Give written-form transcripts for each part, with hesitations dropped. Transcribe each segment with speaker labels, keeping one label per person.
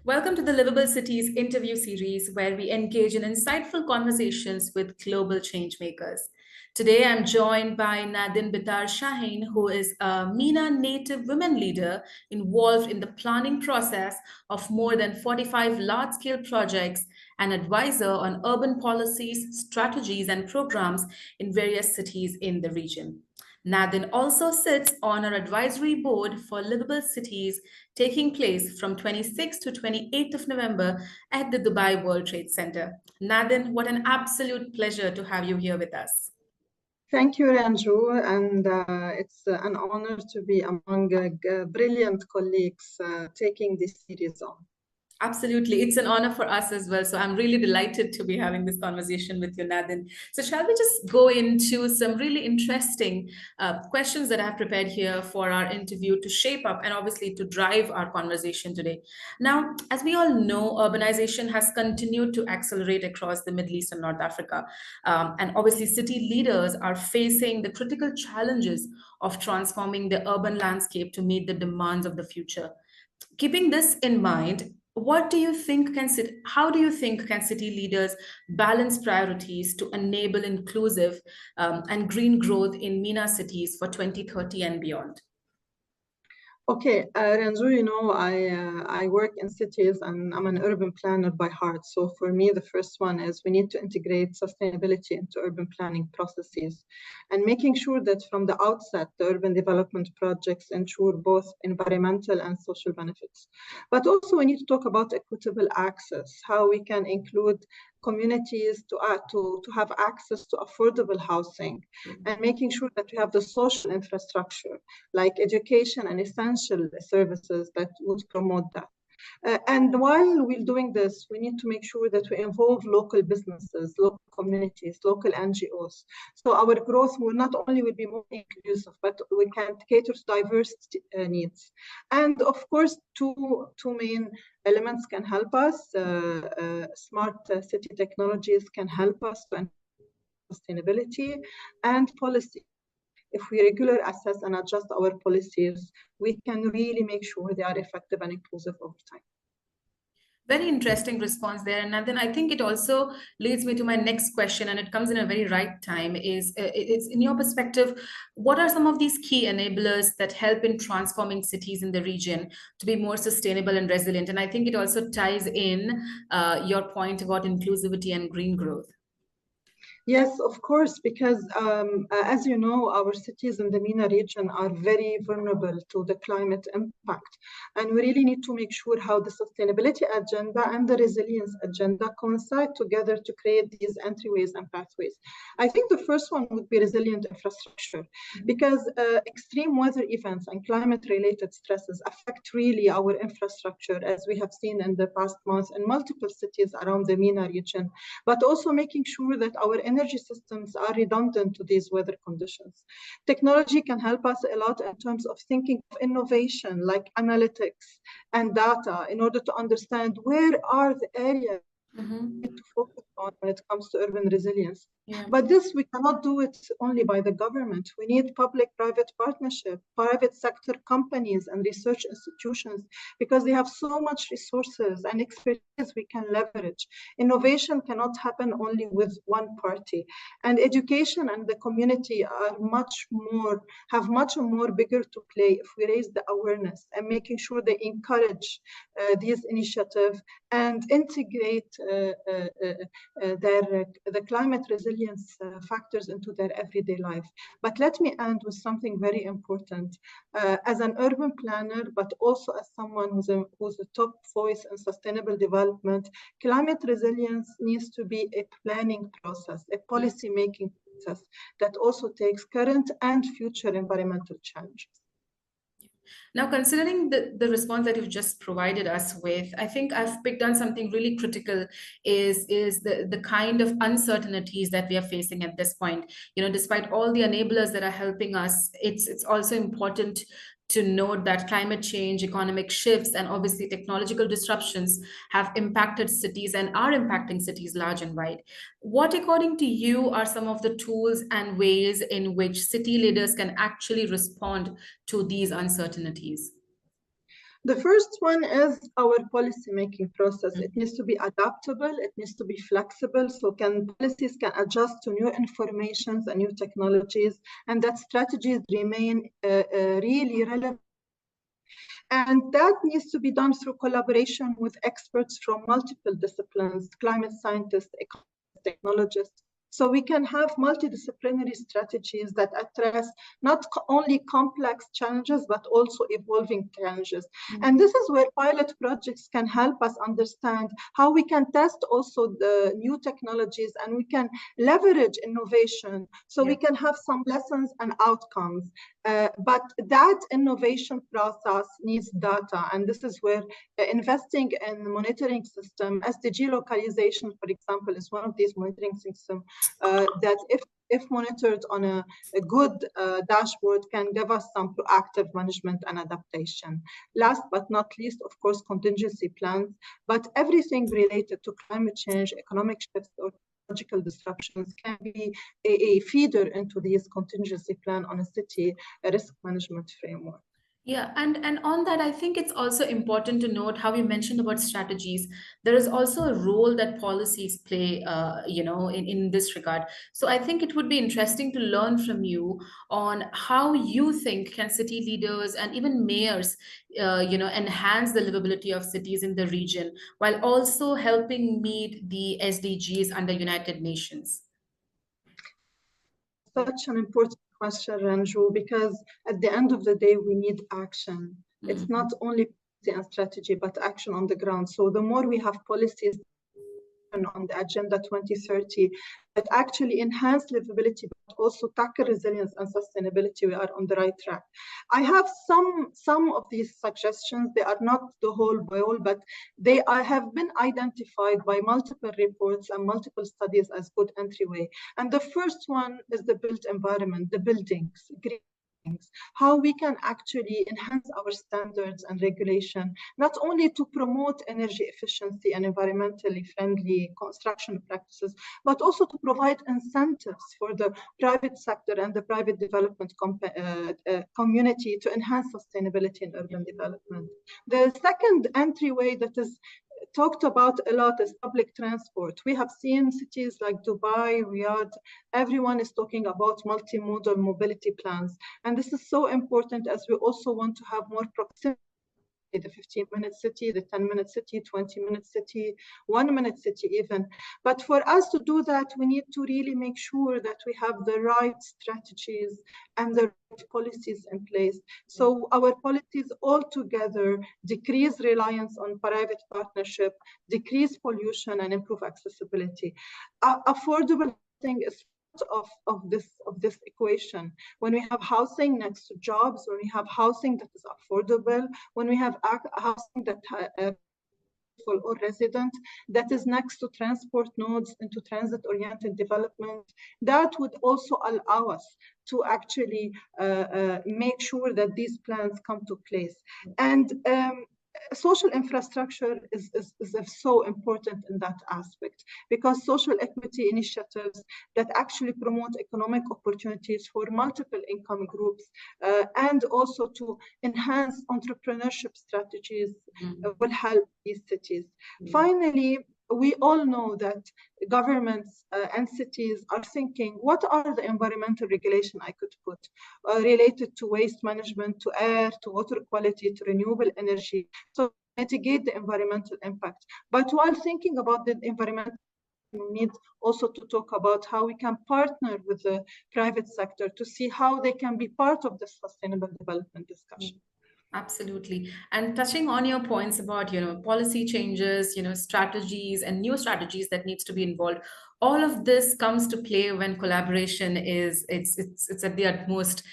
Speaker 1: Welcome to the Livable Cities interview series, where we engage in insightful conversations with global changemakers. Today, I'm joined by Nadin Bitar Shaheen, who is a MENA native women leader involved in the planning process of more than 45 large scale projects and advisor on urban policies, strategies, and programs in various cities in the region. Nadin also sits on our advisory board for Livable Cities, taking place from 26th to 28th of November at the Dubai World Trade Center. Nadin, what an absolute pleasure to have you here with us.
Speaker 2: Thank you, Ranju, and it's an honor to be among brilliant colleagues taking this series on.
Speaker 1: Absolutely. It's an honor for us as well. So I'm really delighted to be having this conversation with you, Nadin. So shall we just go into some really interesting questions that I have prepared here for our interview to shape up and obviously to drive our conversation today. Now, as we all know, urbanization has continued to accelerate across the Middle East and North Africa. And obviously, city leaders are facing the critical challenges of transforming the urban landscape to meet the demands of the future. Keeping this in mind, how do you think can city leaders balance priorities to enable inclusive and green growth in MENA cities for 2030 and beyond?
Speaker 2: Okay, Ranju, I work in cities and I'm an urban planner by heart. So for me, the first one is we need to integrate sustainability into urban planning processes and making sure that from the outset, the urban development projects ensure both environmental and social benefits. But also we need to talk about equitable access, how we can include communities to have access to affordable housing and making sure that we have the social infrastructure like education and essential services that would promote that. And while we're doing this, we need to make sure that we involve local businesses, local communities, local NGOs. So our growth will not only will be more inclusive, but we can cater to diverse needs. And of course, two main elements can help us. Smart city technologies can help us to sustainability and policy. If we regularly assess and adjust our policies, we can really make sure they are effective and inclusive over time.
Speaker 1: Very interesting response there. And then I think it also leads me to my next question, and it comes in a very right time, it's in your perspective, what are some of these key enablers that help in transforming cities in the region to be more sustainable and resilient? And I think it also ties in your point about inclusivity and green growth.
Speaker 2: Yes, of course, because as you know, our cities in the MENA region are very vulnerable to the climate impact. And we really need to make sure how the sustainability agenda and the resilience agenda coincide together to create these entryways and pathways. I think the first one would be resilient infrastructure, because extreme weather events and climate-related stresses affect really our infrastructure, as we have seen in the past months in multiple cities around the MENA region, but also making sure that our energy systems are redundant to these weather conditions. Technology can help us a lot in terms of thinking of innovation like analytics and data in order to understand where are the areas to focus on when it comes to urban resilience. Yeah. But this, we cannot do it only by the government. We need public-private partnership, private sector companies and research institutions, because they have so much resources and expertise we can leverage. Innovation cannot happen only with one party. And education and the community are have much more bigger to play if we raise the awareness and making sure they encourage these initiatives and integrate the climate resilience factors into their everyday life. But let me end with something very important. As an urban planner, but also as someone who's a top voice in sustainable development, climate resilience needs to be a planning process, a policy making process that also takes current and future environmental challenges.
Speaker 1: Now, considering the response that you've just provided us with, I think I've picked on something really critical is the kind of uncertainties that we are facing at this point. You know, despite all the enablers that are helping us, it's also important to note that climate change, economic shifts, and obviously technological disruptions have impacted cities and are impacting cities large and wide. What, according to you, are some of the tools and ways in which city leaders can actually respond to these uncertainties?
Speaker 2: The first one is our policy-making process. It needs to be adaptable, it needs to be flexible, so policies can adjust to new informations and new technologies, and that strategies remain really relevant. And that needs to be done through collaboration with experts from multiple disciplines, climate scientists, economists, technologists. So we can have multidisciplinary strategies that address not only complex challenges, but also evolving challenges. And this is where pilot projects can help us understand how we can test also the new technologies, and we can leverage innovation so we can have some lessons and outcomes. But that innovation process needs data, and this is where investing in the monitoring system, SDG localization, for example, is one of these monitoring systems that if monitored on a good dashboard can give us some proactive management and adaptation. Last but not least, of course, contingency plans, but everything related to climate change, economic shifts, or technological disruptions can be a feeder into this contingency plan on a city risk management framework.
Speaker 1: Yeah, and on that, I think it's also important to note how you mentioned about strategies. There is also a role that policies play, in this regard. So I think it would be interesting to learn from you on how you think can city leaders and even mayors, enhance the livability of cities in the region while also helping meet the SDGs under United Nations.
Speaker 2: Such an important question, Ranju, because at the end of the day, we need action. It's not only policy and strategy, but action on the ground. So the more we have policies on the Agenda 2030 that actually enhance livability, but also tackle resilience and sustainability, we are on the right track. I have some of these suggestions. They are not the whole boil, but they have been identified by multiple reports and multiple studies as good entryway. And the first one is the built environment, the buildings, green how we can actually enhance our standards and regulation, not only to promote energy efficiency and environmentally friendly construction practices, but also to provide incentives for the private sector and the private development community to enhance sustainability in urban development. The second entryway that is talked about a lot is public transport. We have seen cities like Dubai, Riyadh, everyone is talking about multimodal mobility plans. And this is so important as we also want to have more proximity, the 15-minute city, the 10-minute city, 20-minute city, 1-minute city even. But for us to do that, we need to really make sure that we have the right strategies and the right policies in place. So our policies all together decrease reliance on private partnership, decrease pollution, and improve accessibility. Affordable housing is of this equation. When we have housing next to jobs, when we have housing that is affordable, when we have housing that or resident that is next to transport nodes into transit-oriented development, that would also allow us to actually make sure that these plans come to place. And social infrastructure is so important in that aspect, because social equity initiatives that actually promote economic opportunities for multiple income groups and also to enhance entrepreneurship strategies will help these cities. Finally, we all know that governments and cities are thinking, what are the environmental regulation I could put related to waste management, to air, to water quality, to renewable energy, so mitigate the environmental impact. But while thinking about the environmental, we need also to talk about how we can partner with the private sector to see how they can be part of the sustainable development discussion.
Speaker 1: Absolutely. And touching on your points about, policy changes, strategies and new strategies that needs to be involved, all of this comes to play when collaboration is it's at the utmost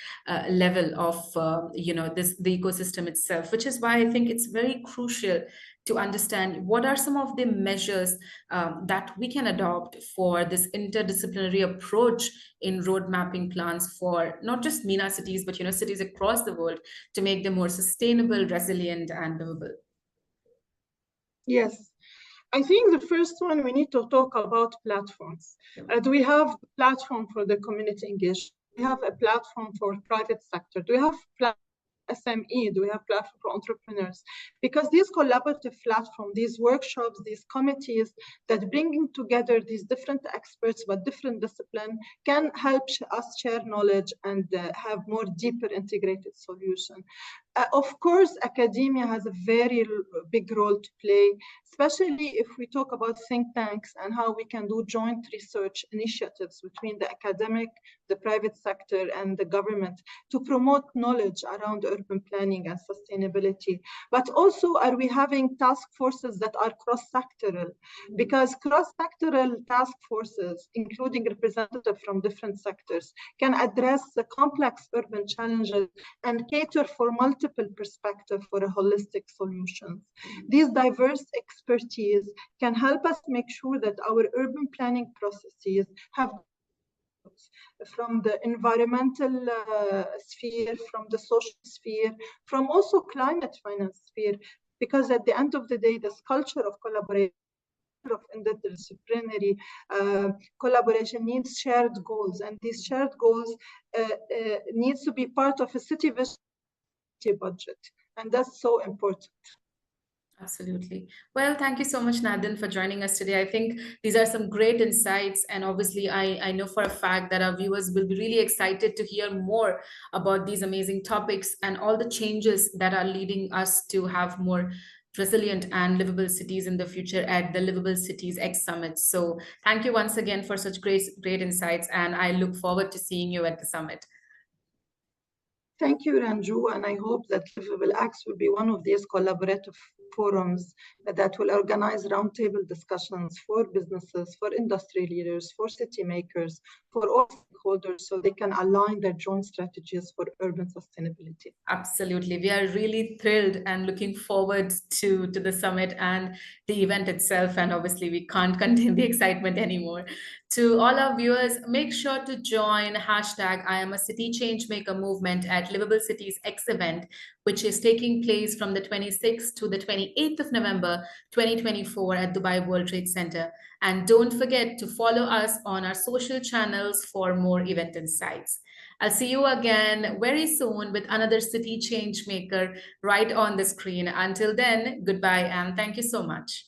Speaker 1: level of the ecosystem itself, which is why I think it's very crucial to understand what are some of the measures that we can adopt for this interdisciplinary approach in road mapping plans for not just MENA cities, but cities across the world, to make them more sustainable, resilient, and livable.
Speaker 2: Yes. I think the first one, we need to talk about platforms. Do we have a platform for the community engagement? Do we have a platform for private sector? Do we have platform SME? Do we have platform for entrepreneurs? Because these collaborative platforms, these workshops, these committees that bringing together these different experts but different discipline can help us share knowledge and have more deeper integrated solution. Of course, academia has a very big role to play, especially if we talk about think tanks and how we can do joint research initiatives between the academic, the private sector, and the government to promote knowledge around urban planning and sustainability. But also, are we having task forces that are cross-sectoral? Because cross-sectoral task forces, including representatives from different sectors, can address the complex urban challenges and cater for multiple perspectives for a holistic solution. These diverse expertise can help us make sure that our urban planning processes have from the environmental sphere, from the social sphere, from also climate finance sphere, because at the end of the day, this culture of collaboration, of interdisciplinary collaboration needs shared goals, and these shared goals needs to be part of a city vision budget, and that's so important.
Speaker 1: Absolutely. Well, thank you so much, Nadine, for joining us today. I think these are some great insights. And obviously, I know for a fact that our viewers will be really excited to hear more about these amazing topics and all the changes that are leading us to have more resilient and livable cities in the future at the LiveableCitiesX Summit. So thank you once again for such great insights. And I look forward to seeing you at the summit.
Speaker 2: Thank you, Ranju, and I hope that LiveableX will be one of these collaborative forums that will organize roundtable discussions for businesses, for industry leaders, for city makers, for all stakeholders, so they can align their joint strategies for urban sustainability.
Speaker 1: Absolutely. We are really thrilled and looking forward to the summit and the event itself. And obviously, we can't contain the excitement anymore. To all our viewers, make sure to join hashtag I am a city change maker movement at LiveableCitiesX event, which is taking place from the 26th to the 28th of November 2024 at Dubai World Trade Center. And don't forget to follow us on our social channels for more event insights. I'll see you again very soon with another city change maker right on the screen. Until then, goodbye and thank you so much.